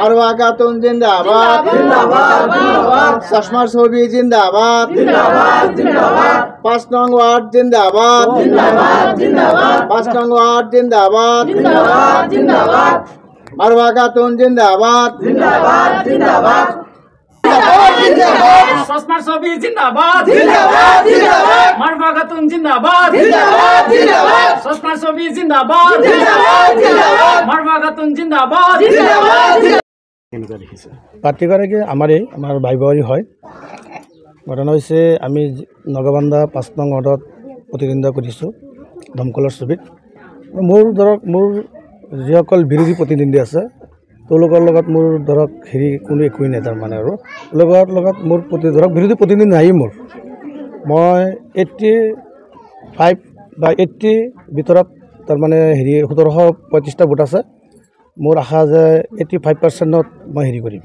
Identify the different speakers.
Speaker 1: মারওয়া খাতুন জিন্দাবাদ, চশমার ছবি জিন্দাবাদ, 5 নং ওয়ার্ড জিন্দাবাদ, 5 নং ওয়ার্ড জিন্দাবাদ, মারওয়া খাতুন জিন্দাবাদ,
Speaker 2: চশমার ছবি জিন্দাবাদ, মারওয়া খাতুন জিন্দাবাদ, চশমার ছবি জিন্দাবাদ, মারওয়া খাতুন জিন্দাবাদ।
Speaker 3: প্ৰাৰ্থীগৰাকী আমাৰ ভাই বোৱাৰী হয়। ঘটনা হৈছে আমি নগাবান্ধা 5 নং ৱাৰ্ডত প্ৰতিদ্বন্দ্বিতা কৰিছোঁ দমকলৰ ছবিত। মোৰ যিসকল বিৰোধী প্ৰতিদ্বন্দ্বী আছে তেওঁলোকৰ লগত মোৰ কোনো একোৱেই নাই। তাৰমানে আৰু লগত মোৰ বিৰোধী প্ৰতিদ্বন্দ্বী নায়েই। মই 85 বা 80 ভিতৰত তাৰমানে 1735টা ভোট আছে। মোৰ আশা যে 85% মই কৰিম।